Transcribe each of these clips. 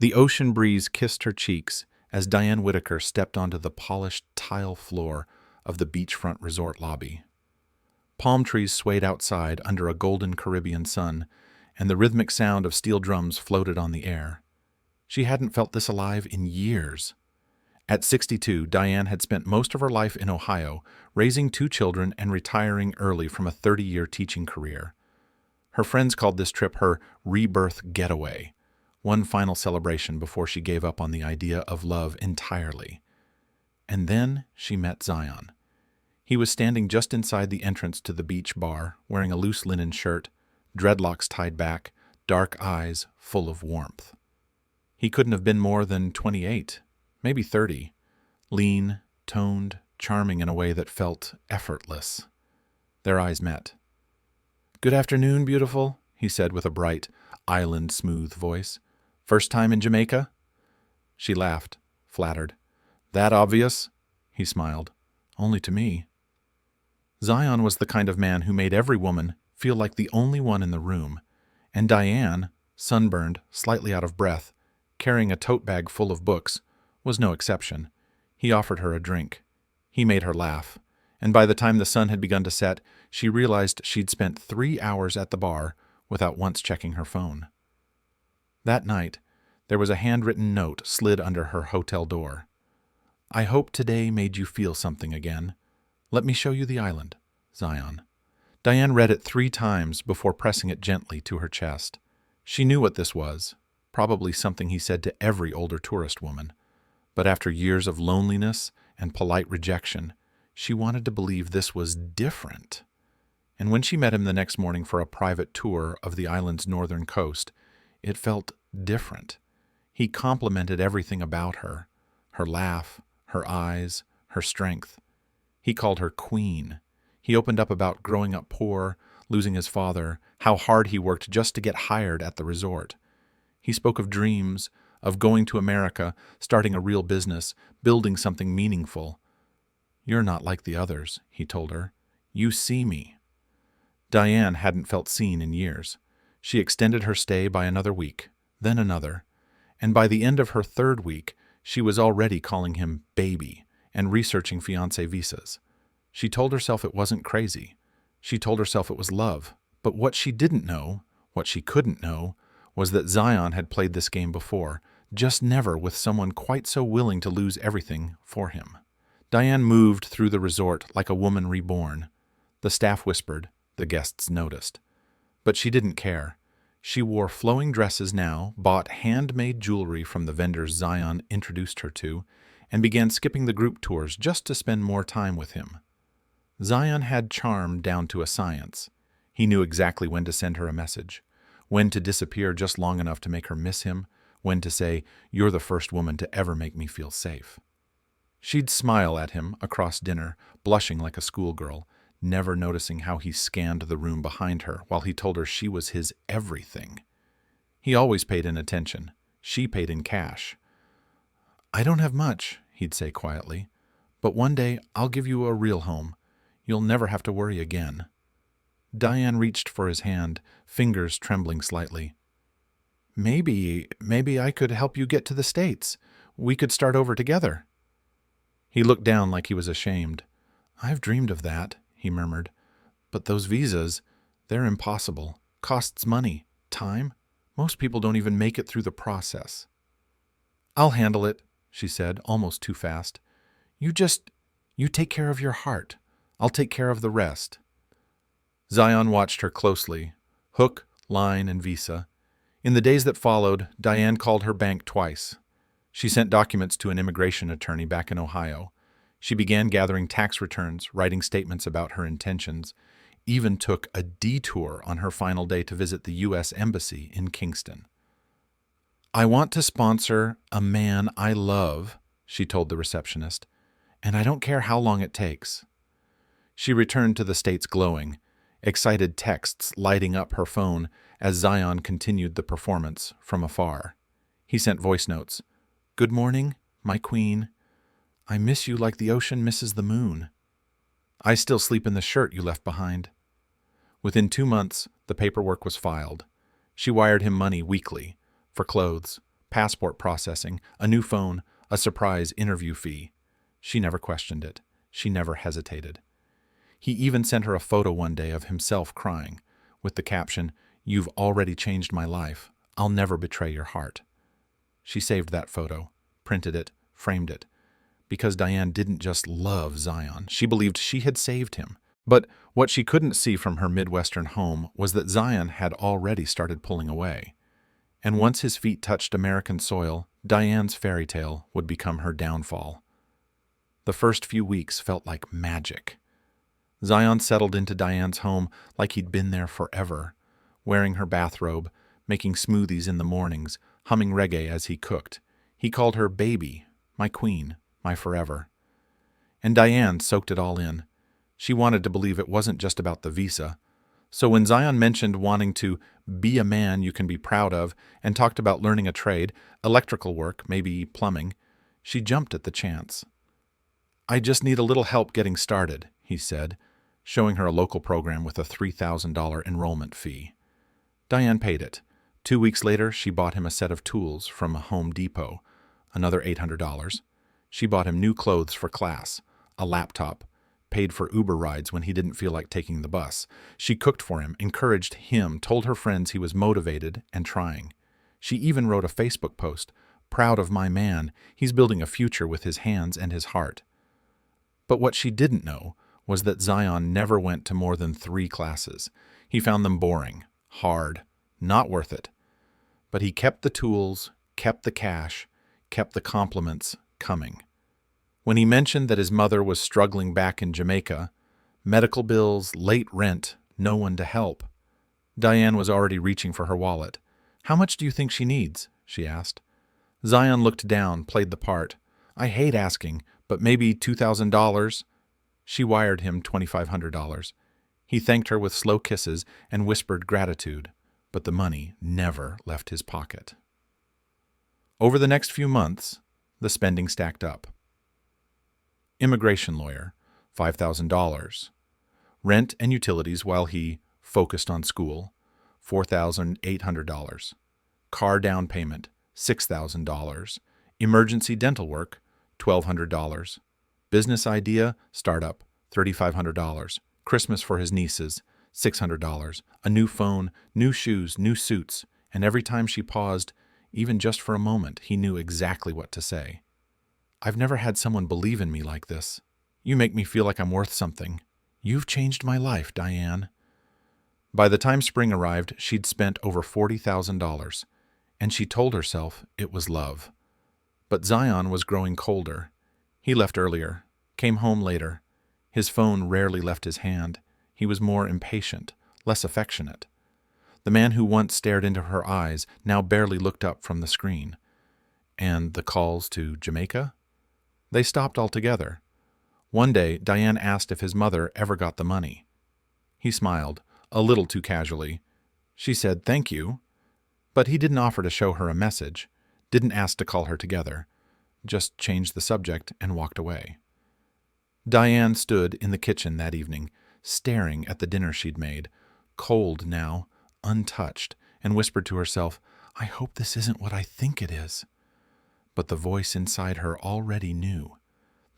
The ocean breeze kissed her cheeks as Diane Whitaker stepped onto the polished tile floor of the beachfront resort lobby. Palm trees swayed outside under a golden Caribbean sun, and the rhythmic sound of steel drums floated on the air. She hadn't felt this alive in years. At 62, Diane had spent most of her life in Ohio, raising 2 children and retiring early from a 30-year teaching career. Her friends called this trip her rebirth getaway, one final celebration before she gave up on the idea of love entirely. And then she met Zion. He was standing just inside the entrance to the beach bar, wearing a loose linen shirt, dreadlocks tied back, dark eyes full of warmth. He couldn't have been more than 28, maybe 30, lean, toned, charming in a way that felt effortless. Their eyes met. "Good afternoon, beautiful," he said with a bright, island-smooth voice. "First time in Jamaica?" She laughed, flattered. "That obvious?" He smiled. "Only to me." Zion was the kind of man who made every woman feel like the only one in the room, and Diane, sunburned, slightly out of breath, carrying a tote bag full of books, was no exception. He offered her a drink. He made her laugh, and by the time the sun had begun to set, she realized she'd spent 3 hours at the bar without once checking her phone. That night, there was a handwritten note slid under her hotel door. "I hope today made you feel something again. Let me show you the island, Zion." Diane read it 3 times before pressing it gently to her chest. She knew what this was, probably something he said to every older tourist woman. But after years of loneliness and polite rejection, she wanted to believe this was different. And when she met him the next morning for a private tour of the island's northern coast, it felt different. He complimented everything about her: her laugh, her eyes, her strength. He called her queen. He opened up about growing up poor, losing his father, how hard he worked just to get hired at the resort. He spoke of dreams, of going to America, starting a real business, building something meaningful. "You're not like the others," he told her. "You see me." Diane hadn't felt seen in years. She extended her stay by another week, then another, and by the end of her 3rd week, she was already calling him baby and researching fiancé visas. She told herself it wasn't crazy. She told herself it was love. But what she didn't know, what she couldn't know, was that Zion had played this game before, just never with someone quite so willing to lose everything for him. Diane moved through the resort like a woman reborn. The staff whispered, the guests noticed. But she didn't care. She wore flowing dresses now, bought handmade jewelry from the vendors Zion introduced her to, and began skipping the group tours just to spend more time with him. Zion had charm down to a science. He knew exactly when to send her a message, when to disappear just long enough to make her miss him, when to say, "You're the first woman to ever make me feel safe." She'd smile at him across dinner, blushing like a schoolgirl, never noticing how he scanned the room behind her while he told her she was his everything. He always paid in attention. She paid in cash. "I don't have much," he'd say quietly, "but one day I'll give you a real home. You'll never have to worry again." Diane reached for his hand, fingers trembling slightly. Maybe I could help you get to the States. We could start over together." He looked down like he was ashamed. "I've dreamed of that," he murmured. "But those visas, they're impossible. Costs money, time. Most people don't even make it through the process." "I'll handle it," she said, almost too fast. You take care of your heart. I'll take care of the rest." Zion watched her closely, hook, line, and visa. In the days that followed, Diane called her bank twice. She sent documents to an immigration attorney back in Ohio. She began gathering tax returns, writing statements about her intentions, even took a detour on her final day to visit the U.S. Embassy in Kingston. "I want to sponsor a man I love," she told the receptionist, "and I don't care how long it takes." She returned to the States glowing, excited texts lighting up her phone as Zion continued the performance from afar. He sent voice notes. "Good morning, my queen. I miss you like the ocean misses the moon. I still sleep in the shirt you left behind." Within 2 months, the paperwork was filed. She wired him money weekly for clothes, passport processing, a new phone, a surprise interview fee. She never questioned it. She never hesitated. He even sent her a photo one day of himself crying, with the caption, "You've already changed my life. I'll never betray your heart." She saved that photo, printed it, framed it, because Diane didn't just love Zion. She believed she had saved him. But what she couldn't see from her Midwestern home was that Zion had already started pulling away. And once his feet touched American soil, Diane's fairy tale would become her downfall. The first few weeks felt like magic. Zion settled into Diane's home like he'd been there forever, wearing her bathrobe, making smoothies in the mornings, humming reggae as he cooked. He called her baby, my queen, my forever. And Diane soaked it all in. She wanted to believe it wasn't just about the visa. So when Zion mentioned wanting to be a man you can be proud of and talked about learning a trade, electrical work, maybe plumbing, she jumped at the chance. "I just need a little help getting started," he said, showing her a local program with a $3,000 enrollment fee. Diane paid it. 2 weeks later, she bought him a set of tools from Home Depot, another $800. She bought him new clothes for class, a laptop, paid for Uber rides when he didn't feel like taking the bus. She cooked for him, encouraged him, told her friends he was motivated and trying. She even wrote a Facebook post, "Proud of my man, he's building a future with his hands and his heart." But what she didn't know was that Zion never went to more than 3 classes. He found them boring, hard, not worth it. But he kept the tools, kept the cash, kept the compliments coming. When he mentioned that his mother was struggling back in Jamaica, medical bills, late rent, no one to help, Diane was already reaching for her wallet. "How much do you think she needs?" she asked. Zion looked down, played the part. "I hate asking, but maybe $2,000. She wired him $2,500. He thanked her with slow kisses and whispered gratitude, but the money never left his pocket. Over the next few months, the spending stacked up. Immigration lawyer, $5,000. Rent and utilities while he focused on school, $4,800. Car down payment, $6,000. Emergency dental work, $1,200. Business idea, startup, $3,500. Christmas for his nieces, $600. A new phone, new shoes, new suits, and every time she paused, even just for a moment, he knew exactly what to say. "I've never had someone believe in me like this. You make me feel like I'm worth something. You've changed my life, Diane." By the time spring arrived, she'd spent over $40,000, and she told herself it was love. But Zion was growing colder. He left earlier, came home later. His phone rarely left his hand. He was more impatient, less affectionate. The man who once stared into her eyes now barely looked up from the screen. And the calls to Jamaica? They stopped altogether. One day, Diane asked if his mother ever got the money. He smiled, a little too casually. She said, "Thank you." But he didn't offer to show her a message, didn't ask to call her together, just changed the subject and walked away. Diane stood in the kitchen that evening, staring at the dinner she'd made, cold now, untouched, and whispered to herself, "I hope this isn't what I think it is." But the voice inside her already knew.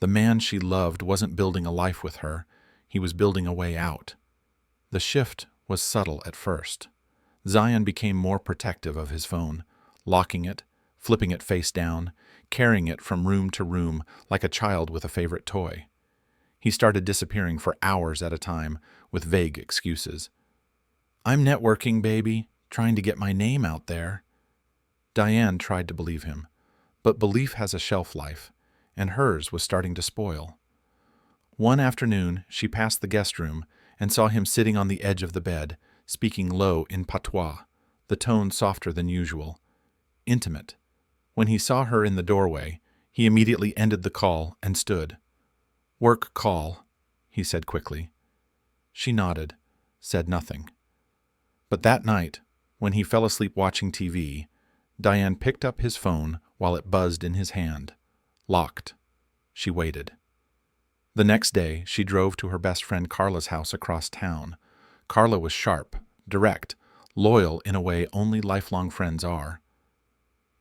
The man she loved wasn't building a life with her. He was building a way out. The shift was subtle at first. Zion became more protective of his phone, locking it, flipping it face down, carrying it from room to room like a child with a favorite toy. He started disappearing for hours at a time with vague excuses. "I'm networking, baby, trying to get my name out there." Diane tried to believe him, but belief has a shelf life, and hers was starting to spoil. One afternoon, she passed the guest room and saw him sitting on the edge of the bed, speaking low in patois, the tone softer than usual. Intimate. When he saw her in the doorway, he immediately ended the call and stood. "Work call," he said quickly. She nodded, said nothing. But that night, when he fell asleep watching TV, Diane picked up his phone while it buzzed in his hand. Locked. She waited. The next day, she drove to her best friend Carla's house across town. Carla was sharp, direct, loyal in a way only lifelong friends are.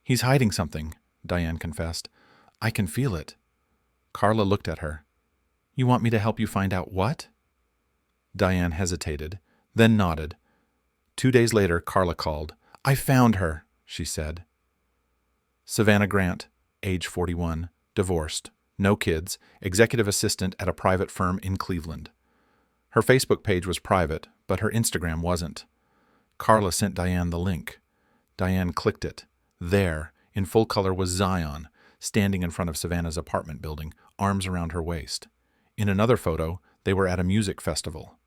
He's hiding something, Diane confessed. I can feel it. Carla looked at her. You want me to help you find out what? Diane hesitated, then nodded. 2 days later, Carla called. I found her, she said. Savannah Grant, age 41, divorced, no kids, executive assistant at a private firm in Cleveland. Her Facebook page was private, but her Instagram wasn't. Carla sent Diane the link. Diane clicked it. There, in full color, was Zion, standing in front of Savannah's apartment building, arms around her waist. In another photo, they were at a music festival.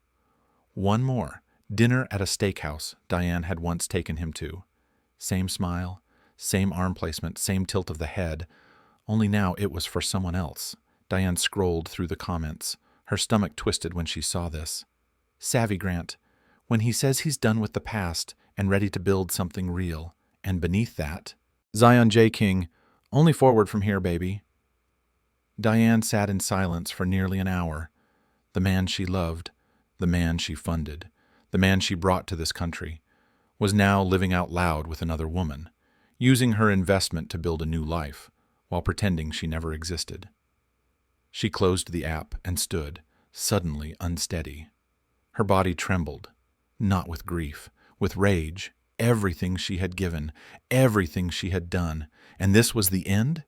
One more, dinner at a steakhouse Diane had once taken him to. Same smile, same arm placement, same tilt of the head, only now it was for someone else. Diane scrolled through the comments. Her stomach twisted when she saw this. Savvy Grant, when he says he's done with the past and ready to build something real. And beneath that, Zion J. King, only forward from here, baby. Diane sat in silence for nearly an hour. The man she loved, the man she funded, the man she brought to this country, was now living out loud with another woman, using her investment to build a new life, while pretending she never existed. She closed the app and stood, suddenly unsteady. Her body trembled, not with grief, with rage. Everything she had given, everything she had done, and this was the end?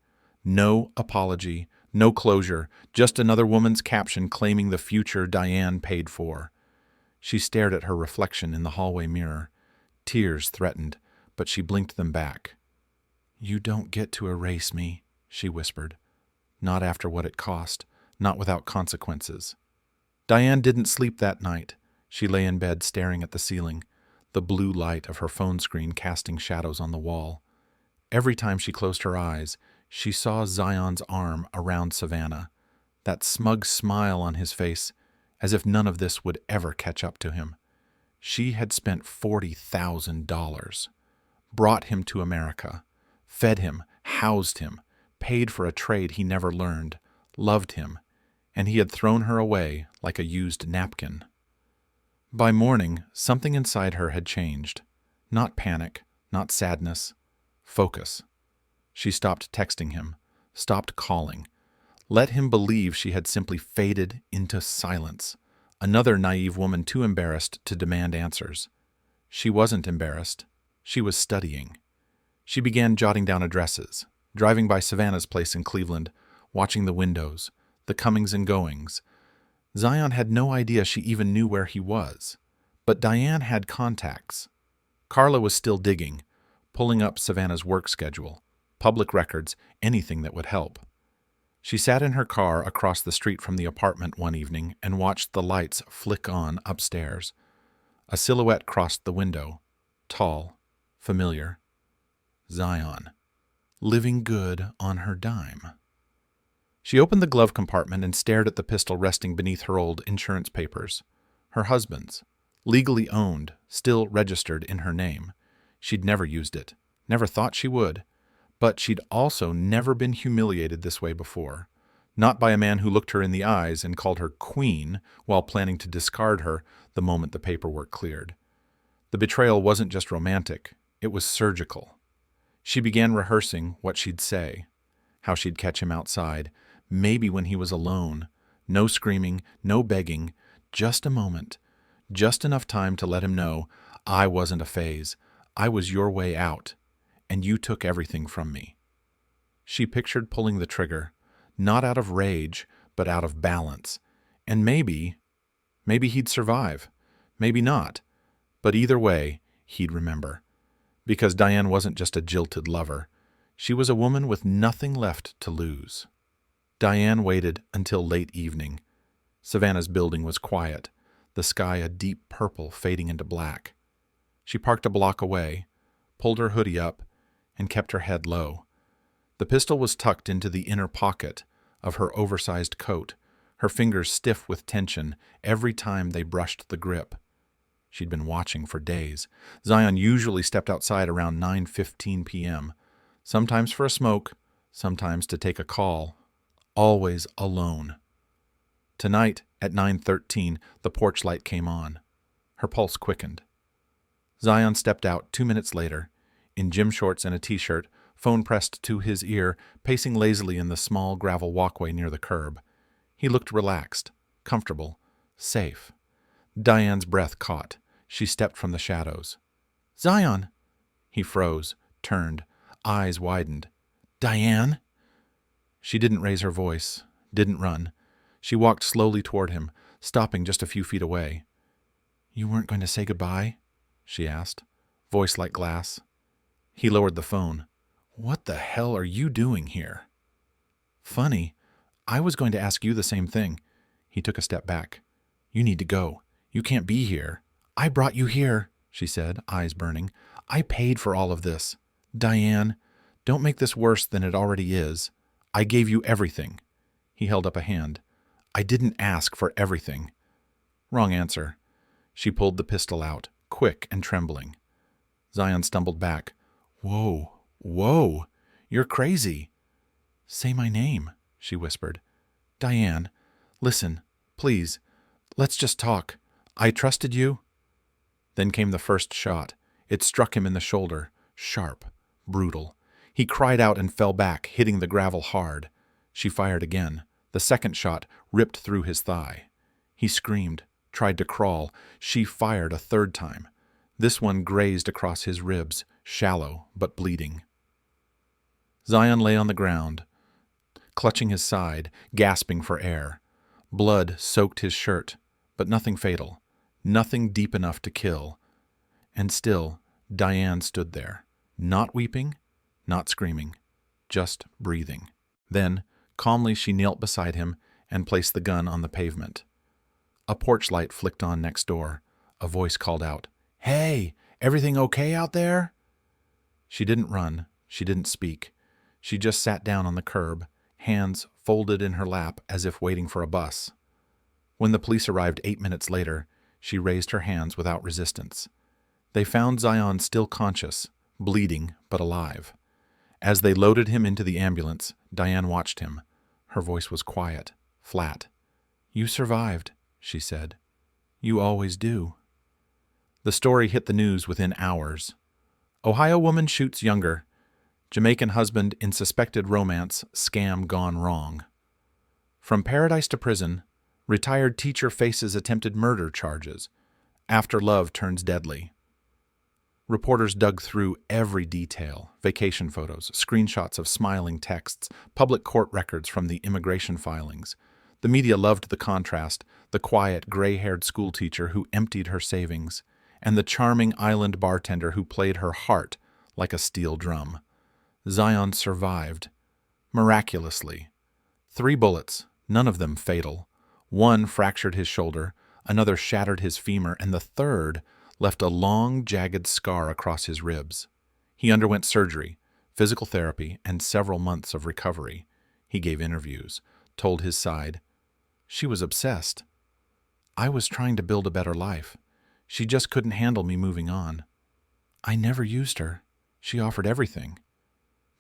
No apology, no closure, just another woman's caption claiming the future Diane paid for. She stared at her reflection in the hallway mirror. Tears threatened, but she blinked them back. You don't get to erase me, she whispered. Not after what it cost, not without consequences. Diane didn't sleep that night. She lay in bed staring at the ceiling, the blue light of her phone screen casting shadows on the wall. Every time she closed her eyes, she saw Zion's arm around Savannah, that smug smile on his face, as if none of this would ever catch up to him. She had spent $40,000, brought him to America, fed him, housed him, paid for a trade he never learned, loved him, and he had thrown her away like a used napkin. By morning, something inside her had changed. Not panic, not sadness. Focus. She stopped texting him, stopped calling. Let him believe she had simply faded into silence. Another naive woman too embarrassed to demand answers. She wasn't embarrassed. She was studying. She began jotting down addresses, driving by Savannah's place in Cleveland, watching the windows, the comings and goings. Zion had no idea she even knew where he was, but Diane had contacts. Carla was still digging, pulling up Savannah's work schedule, public records, anything that would help. She sat in her car across the street from the apartment one evening and watched the lights flick on upstairs. A silhouette crossed the window, tall, familiar. Zion, living good on her dime. She opened the glove compartment and stared at the pistol resting beneath her old insurance papers. Her husband's, legally owned, still registered in her name. She'd never used it, never thought she would, but she'd also never been humiliated this way before. Not by a man who looked her in the eyes and called her queen while planning to discard her the moment the paperwork cleared. The betrayal wasn't just romantic, it was surgical. She began rehearsing what she'd say, how she'd catch him outside, maybe when he was alone. No screaming, no begging, just a moment, just enough time to let him know, I wasn't a phase, I was your way out, and you took everything from me. She pictured pulling the trigger, not out of rage, but out of balance, and maybe he'd survive, maybe not, but either way, he'd remember. Because Diane wasn't just a jilted lover, she was a woman with nothing left to lose. Diane waited until late evening. Savannah's building was quiet, the sky a deep purple fading into black. She parked a block away, pulled her hoodie up, and kept her head low. The pistol was tucked into the inner pocket of her oversized coat, her fingers stiff with tension every time they brushed the grip. She'd been watching for days. Zion usually stepped outside around 9:15 p.m., sometimes for a smoke, sometimes to take a call, always alone. Tonight, at 9:13, the porch light came on. Her pulse quickened. Zion stepped out 2 minutes later, in gym shorts and a t-shirt, phone pressed to his ear, pacing lazily in the small gravel walkway near the curb. He looked relaxed, comfortable, safe. Diane's breath caught. She stepped from the shadows. "Zion!" He froze, turned, eyes widened. "Diane?" She didn't raise her voice, didn't run. She walked slowly toward him, stopping just a few feet away. "You weren't going to say goodbye?" she asked, voice like glass. He lowered the phone. "What the hell are you doing here?" "Funny. I was going to ask you the same thing." He took a step back. "You need to go. You can't be here." "I brought you here," she said, eyes burning. "I paid for all of this. Diane, don't make this worse than it already is. I gave you everything." He held up a hand. "I didn't ask for everything." Wrong answer. She pulled the pistol out, quick and trembling. Zion stumbled back. "Whoa, whoa, you're crazy." "Say my name," she whispered. "Diane, listen, please, let's just talk. I trusted you." Then came the first shot. It struck him in the shoulder, sharp, brutal. He cried out and fell back, hitting the gravel hard. She fired again. The second shot ripped through his thigh. He screamed, tried to crawl. She fired a third time. This one grazed across his ribs, shallow but bleeding. Zion lay on the ground, clutching his side, gasping for air. Blood soaked his shirt, but nothing fatal, nothing deep enough to kill. And still, Diane stood there, not weeping, not screaming, just breathing. Then, calmly she knelt beside him and placed the gun on the pavement. A porch light flicked on next door. A voice called out, "Hey, everything okay out there?" She didn't run. She didn't speak. She just sat down on the curb, hands folded in her lap as if waiting for a bus. When the police arrived 8 minutes later, she raised her hands without resistance. They found Zion still conscious, bleeding but alive. As they loaded him into the ambulance, Diane watched him. Her voice was quiet, flat. "You survived," she said. "You always do." The story hit the news within hours. Ohio woman shoots younger. Jamaican husband in suspected romance, scam gone wrong. From paradise to prison, retired teacher faces attempted murder charges. After love turns deadly. Reporters dug through every detail, vacation photos, screenshots of smiling texts, public court records from the immigration filings. The media loved the contrast, the quiet, gray-haired schoolteacher who emptied her savings, and the charming island bartender who played her heart like a steel drum. Zion survived. Miraculously. 3 bullets, none of them fatal. One fractured his shoulder, another shattered his femur, and the third left a long, jagged scar across his ribs. He underwent surgery, physical therapy, and several months of recovery. He gave interviews, told his side. "She was obsessed. I was trying to build a better life. She just couldn't handle me moving on. I never used her. She offered everything."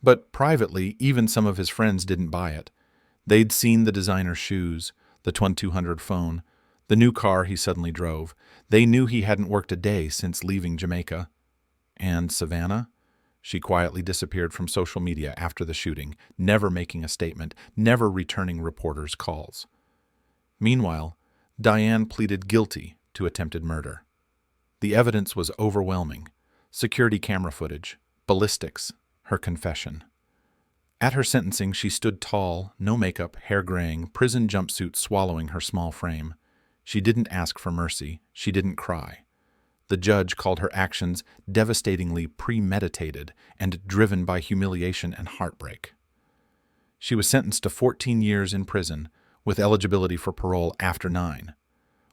But privately, even some of his friends didn't buy it. They'd seen the designer shoes, the 2200 phone, the new car he suddenly drove. They knew he hadn't worked a day since leaving Jamaica. And Savannah? She quietly disappeared from social media after the shooting, never making a statement, never returning reporters' calls. Meanwhile, Diane pleaded guilty to attempted murder. The evidence was overwhelming. Security camera footage, ballistics, her confession. At her sentencing, she stood tall, no makeup, hair graying, prison jumpsuit swallowing her small frame. She didn't ask for mercy. She didn't cry. The judge called her actions devastatingly premeditated and driven by humiliation and heartbreak. She was sentenced to 14 years in prison, with eligibility for parole after 9.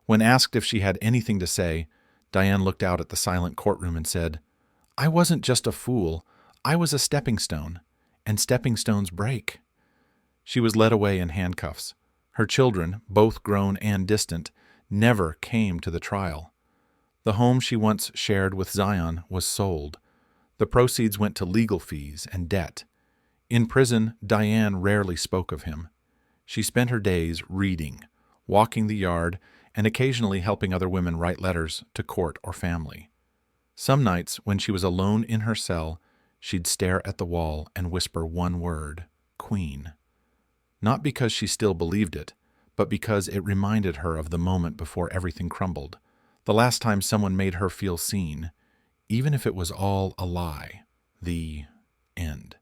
When asked if she had anything to say, Diane looked out at the silent courtroom and said, "I wasn't just a fool. I was a stepping stone, and stepping stones break." She was led away in handcuffs. Her children, both grown and distant, never came to the trial. The home she once shared with Zion was sold. The proceeds went to legal fees and debt. In prison, Diane rarely spoke of him. She spent her days reading, walking the yard, and occasionally helping other women write letters to court or family. Some nights, when she was alone in her cell, she'd stare at the wall and whisper one word, Queen. Not because she still believed it, but because it reminded her of the moment before everything crumbled, the last time someone made her feel seen, even if it was all a lie, the end.